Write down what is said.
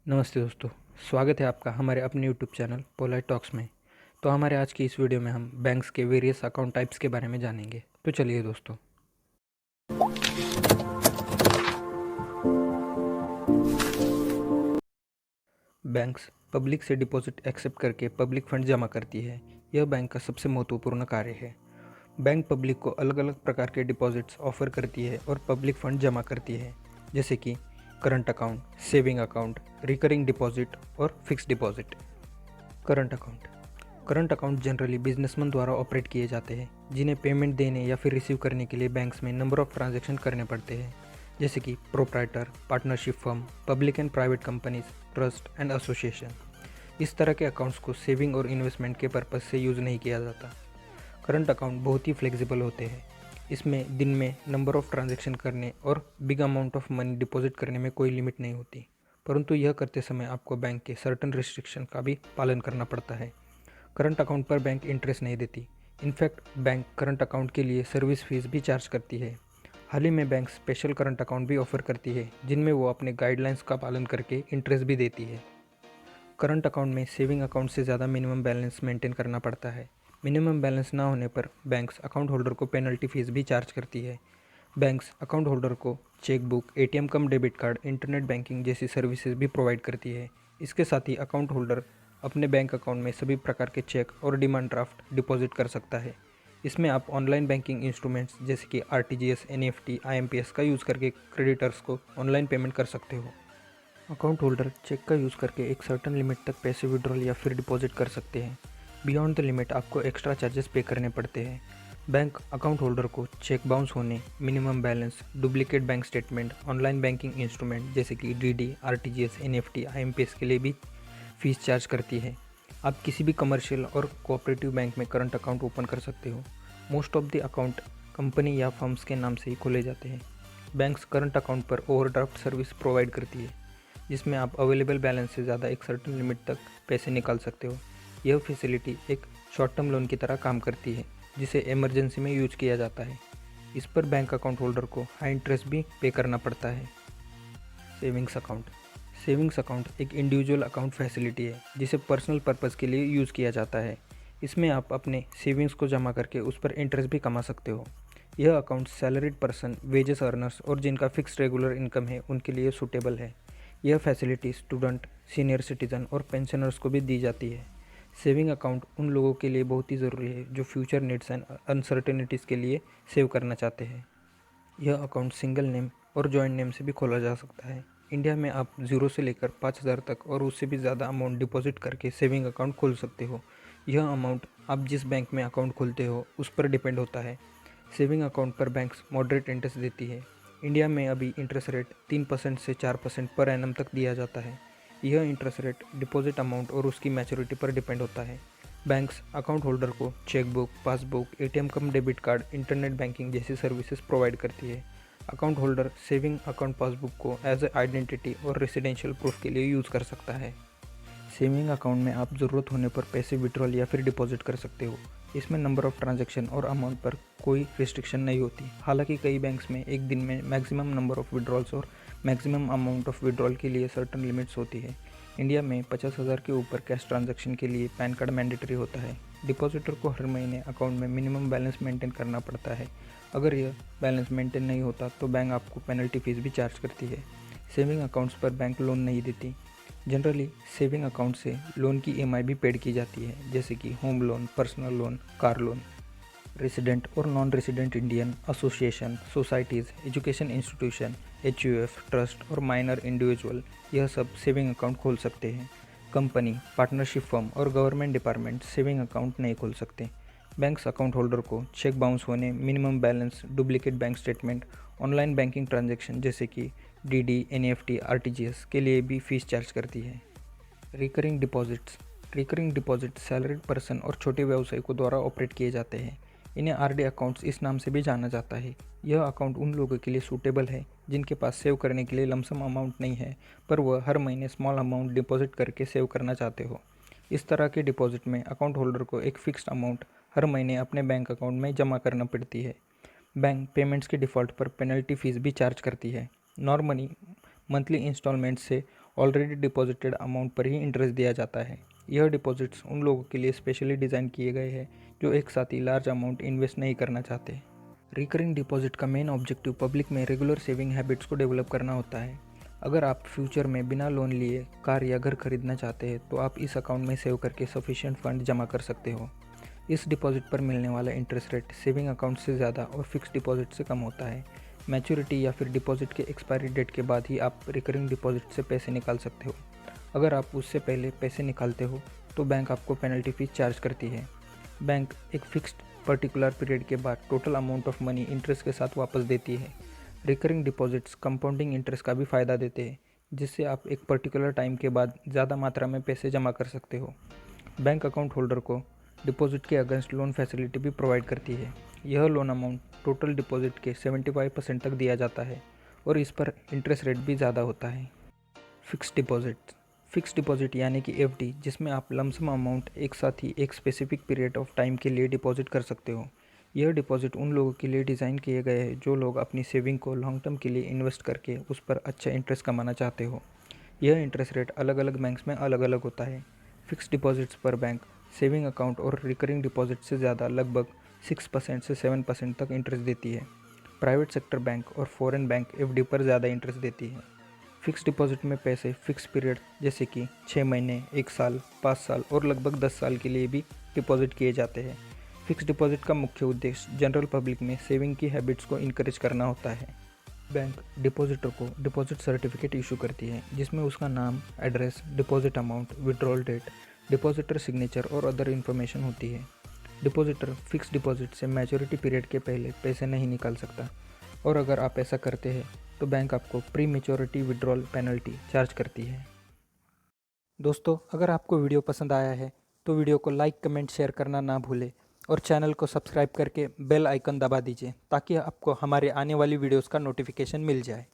नमस्ते दोस्तों। स्वागत है आपका हमारे अपने यूट्यूब चैनल पोलाइट टॉक्स में। तो हमारे आज की इस वीडियो में हम बैंक्स के वेरियस अकाउंट टाइप्स के बारे में जानेंगे। तो चलिए दोस्तों। बैंक्स पब्लिक से डिपॉजिट एक्सेप्ट करके पब्लिक फंड जमा करती है। यह बैंक का सबसे महत्वपूर्ण कार्य है। बैंक पब्लिक को अलग अलग प्रकार के डिपॉजिट्स ऑफर करती है और पब्लिक फंड जमा करती है, जैसे कि current account, saving account, recurring deposit और fixed deposit. Current account generally businessman द्वारा ऑपरेट किए जाते हैं, जिन्हें पेमेंट देने या फिर रिसीव करने के लिए बैंक्स में नंबर ऑफ ट्रांजैक्शन करने पड़ते हैं, जैसे कि proprietor, partnership firm, public and private companies, trust and association. इस तरह के अकाउंट्स को सेविंग और इन्वेस्टमेंट के पर्पज़ से यूज़ नहीं किया जाता। करंट अकाउंट बहुत ही फ्लेक्सिबल होते हैं। इसमें दिन में नंबर ऑफ ट्रांजैक्शन करने और big amount of money deposit करने में कोई लिमिट नहीं होती, परंतु यह करते समय आपको बैंक के सर्टन रिस्ट्रिक्शन का भी पालन करना पड़ता है। करंट अकाउंट पर बैंक इंटरेस्ट नहीं देती। इनफैक्ट बैंक करंट अकाउंट के लिए सर्विस फीस भी चार्ज करती है। हाल ही में बैंक स्पेशल करंट अकाउंट भी ऑफर करती है, जिनमें वो अपने गाइडलाइंस का पालन करके इंटरेस्ट भी देती है। करंट अकाउंट में सेविंग अकाउंट से ज़्यादा मिनिमम बैलेंस मेंटेन करना पड़ता है। मिनिमम बैलेंस ना होने पर बैंक्स अकाउंट होल्डर को पेनल्टी फीस भी चार्ज करती है। बैंक्स अकाउंट होल्डर को चेकबुक, एटीएम कम डेबिट कार्ड, इंटरनेट बैंकिंग जैसी सर्विसेज भी प्रोवाइड करती है। इसके साथ ही अकाउंट होल्डर अपने बैंक अकाउंट में सभी प्रकार के चेक और डिमांड ड्राफ्ट डिपॉजिट कर सकता है। इसमें आप ऑनलाइन बैंकिंग इंस्ट्रूमेंट्स जैसे कि आरटीजीएस, एनईएफटी, आईएमपीएस का यूज़ करके क्रेडिटर्स को ऑनलाइन पेमेंट कर सकते हो। अकाउंट होल्डर चेक का यूज़ करके एक सर्टन लिमिट तक पैसे विड्रॉल या फिर डिपॉजिट कर सकते हैं। बियॉन्ड द लिमिट आपको एक्स्ट्रा चार्जेस पे करने पड़ते हैं। बैंक अकाउंट होल्डर को चेक बाउंस होने, minimum balance, duplicate bank statement, online banking instrument जैसे कि डीडी, आरटीजीएस, एनईएफटी, आईएमपीएस के लिए भी फीस चार्ज करती है। आप किसी भी कमर्शियल और कोऑपरेटिव बैंक में करंट अकाउंट ओपन कर सकते हो। Most of the account company या फर्म्स के नाम से ही खोले जाते हैं। बैंक्स करंट अकाउंट पर ओवरड्राफ्ट सर्विस प्रोवाइड करती है, जिसमें आप अवेलेबल बैलेंस से ज़्यादा एक सर्टेन लिमिट तक पैसे निकाल सकते हो। यह फैसिलिटी एक शॉर्ट टर्म लोन की तरह काम करती है, जिसे इमरजेंसी में यूज किया जाता है। इस पर बैंक अकाउंट होल्डर को हाई इंटरेस्ट भी पे करना पड़ता है। सेविंग्स अकाउंट एक इंडिविजुअल अकाउंट फैसिलिटी है, जिसे पर्सनल पर्पज़ के लिए यूज़ किया जाता है। इसमें आप अपने सेविंग्स को जमा करके उस पर इंटरेस्ट भी कमा सकते हो। यह account salaried person, wages earners और जिनका फिक्स्ड रेगुलर इनकम है उनके लिए सूटेबल है। यह फैसिलिटी स्टूडेंट, सीनियर सिटीजन और पेंशनर्स को भी दी जाती है। सेविंग अकाउंट उन लोगों के लिए बहुत ही ज़रूरी है जो फ्यूचर नीड्स एंड अनसर्टेनिटीज़ के लिए सेव करना चाहते हैं। यह अकाउंट सिंगल नेम और जॉइंट नेम से भी खोला जा सकता है। इंडिया में आप 0 से लेकर 5,000 तक और उससे भी ज़्यादा अमाउंट डिपॉजिट करके सेविंग अकाउंट खोल सकते हो। यह अमाउंट आप जिस बैंक में अकाउंट खोलते हो उस पर डिपेंड होता है। सेविंग अकाउंट पर बैंक्स मॉडरेट इंटरेस्ट देती है। इंडिया में अभी इंटरेस्ट रेट 3% से 4% पर एनम तक दिया जाता है। यह इंटरेस्ट रेट डिपॉजिट अमाउंट और उसकी मैच्योरिटी पर डिपेंड होता है। बैंक्स अकाउंट होल्डर को चेकबुक, पासबुक, एटीएम कम डेबिट कार्ड, इंटरनेट बैंकिंग जैसी सर्विसेज प्रोवाइड करती है। Account holder saving account passbook को एज ए आइडेंटिटी और रेसिडेंशियल प्रूफ के लिए यूज़ कर सकता है। सेविंग अकाउंट में आप ज़रूरत होने पर पैसे विड्रॉल या फिर डिपॉजिट कर सकते हो। इसमें नंबर ऑफ़ ट्रांजैक्शन और अमाउंट पर कोई रिस्ट्रिक्शन नहीं होती। हालांकि कई बैंक्स में एक दिन में मैक्सिमम नंबर ऑफ़ विड्रॉल्स और मैक्सिमम अमाउंट ऑफ विड्रॉल के लिए सर्टन लिमिट्स होती है। इंडिया में 50,000 के ऊपर कैश ट्रांजैक्शन के लिए पैन कार्ड मैंडेटरी होता है। डिपॉजिटर को हर महीने अकाउंट में मिनिमम बैलेंस मेंटेन करना पड़ता है। अगर यह बैलेंस मेंटेन नहीं होता तो बैंक आपको पेनल्टी फ़ीस भी चार्ज करती है। सेविंग अकाउंट्स पर बैंक लोन नहीं देती। जनरली सेविंग अकाउंट से लोन की ईएमआई भी पेड की जाती है, जैसे कि home loan, personal loan, car loan. Resident और non resident Indian, association, societies, education institution, HUF, trust और माइनर इंडिविजुअल यह सब सेविंग अकाउंट खोल सकते हैं। कंपनी, पार्टनरशिप फर्म और गवर्नमेंट डिपार्टमेंट सेविंग अकाउंट नहीं खोल सकते। बैंक्स अकाउंट होल्डर को चेक बाउंस होने, minimum balance, duplicate bank statement, online banking transaction जैसे कि डीडी, एनईएफटी, आरटीजीएस के लिए भी फीस चार्ज करती है। रिकरिंग डिपॉजिट सैलरीड पर्सन और छोटे व्यवसायिकों द्वारा ऑपरेट किए जाते हैं। इन्हें आरडी अकाउंट्स इस नाम से भी जाना जाता है। यह अकाउंट उन लोगों के लिए सूटेबल है जिनके पास सेव करने के लिए लमसम अमाउंट नहीं है, पर वह हर महीने स्मॉल अमाउंट डिपॉजिट करके सेव करना चाहते हो। इस तरह के डिपॉजिट में अकाउंट होल्डर को एक फ़िक्स्ड अमाउंट हर महीने अपने बैंक अकाउंट में जमा करना पड़ती है। बैंक पेमेंट्स के डिफ़ॉल्ट पर पेनल्टी फ़ीस भी चार्ज करती है। नॉर्मली मंथली इंस्टॉलमेंट से ऑलरेडी डिपॉजिटेड अमाउंट पर ही इंटरेस्ट दिया जाता है। यह डिपॉजिट्स उन लोगों के लिए स्पेशली डिज़ाइन किए गए हैं जो एक साथ ही लार्ज अमाउंट इन्वेस्ट नहीं करना चाहते। रिकरिंग डिपॉजिट का मेन ऑब्जेक्टिव पब्लिक में रेगुलर सेविंग हैबिट्स को डेवलप करना होता है। अगर आप फ्यूचर में बिना लोन लिए कार या घर खरीदना चाहते हैं तो आप इस अकाउंट में सेव करके सफिशिएंट फंड जमा कर सकते हो। इस डिपॉजिट पर मिलने वाला इंटरेस्ट रेट सेविंग अकाउंट से ज़्यादा और फिक्स डिपॉजिट से कम होता है। मैच्योरिटी या फिर डिपॉजिट के एक्सपायरी डेट के बाद ही आप रिकरिंग डिपॉजिट से पैसे निकाल सकते हो। अगर आप उससे पहले पैसे निकालते हो तो बैंक आपको पेनल्टी फीस चार्ज करती है। बैंक एक फिक्स्ड पर्टिकुलर पीरियड के बाद total amount of money interest के साथ वापस देती है। रिकरिंग डिपॉजिट्स कंपाउंडिंग इंटरेस्ट का भी फ़ायदा देते हैं, जिससे आप एक पर्टिकुलर टाइम के बाद ज़्यादा मात्रा में पैसे जमा कर सकते हो। बैंक अकाउंट होल्डर को डिपॉजिट के अगेंस्ट लोन फैसिलिटी भी प्रोवाइड करती है। यह लोन अमाउंट टोटल डिपॉजिट के 75% तक दिया जाता है और इस पर इंटरेस्ट रेट भी ज़्यादा होता है। फिक्स डिपॉजिट यानी कि एफडी, जिसमें आप लमसम अमाउंट एक साथ ही एक स्पेसिफिक पीरियड ऑफ टाइम के लिए डिपॉजिट कर सकते हो। यह डिपॉजिट उन लोगों के लिए डिज़ाइन किए गए हैं जो लोग अपनी सेविंग को लॉन्ग टर्म के लिए इन्वेस्ट करके उस पर अच्छा इंटरेस्ट कमाना चाहते हो। यह इंटरेस्ट रेट अलग अलग बैंक्स में अलग अलग होता है। फिक्स डिपॉजिट्स पर बैंक सेविंग अकाउंट और रिकरिंग डिपॉजिट से ज़्यादा लगभग 6% से 7% तक इंटरेस्ट देती है। प्राइवेट सेक्टर बैंक और फॉरेन बैंक एफडी पर ज़्यादा इंटरेस्ट देती है। फिक्स डिपॉजिट में पैसे फिक्स पीरियड जैसे कि 6 महीने, 1 साल, 5 साल और लगभग 10 साल के लिए भी डिपॉजिट किए जाते हैं। फिक्स डिपॉजिट का मुख्य उद्देश्य जनरल पब्लिक में सेविंग की हैबिट्स को इनकरेज करना होता है। बैंक डिपॉजिटर को डिपॉजिट सर्टिफिकेट इशू करती है, जिसमें उसका नाम, address, deposit amount, withdrawal date, depositor signature और अदर इन्फॉर्मेशन होती है। डिपॉजिटर फिक्स डिपॉजिट से मैच्योरिटी पीरियड के पहले पैसे नहीं निकाल सकता, और अगर आप ऐसा करते हैं तो बैंक आपको pre maturity withdrawal penalty charge करती है। दोस्तों, अगर आपको वीडियो पसंद आया है तो वीडियो को लाइक, कमेंट, शेयर करना ना भूलें और चैनल को सब्सक्राइब करके बेल आइकन दबा दीजिए ताकि आपको हमारे आने वाली वीडियोस का नोटिफिकेशन मिल जाए।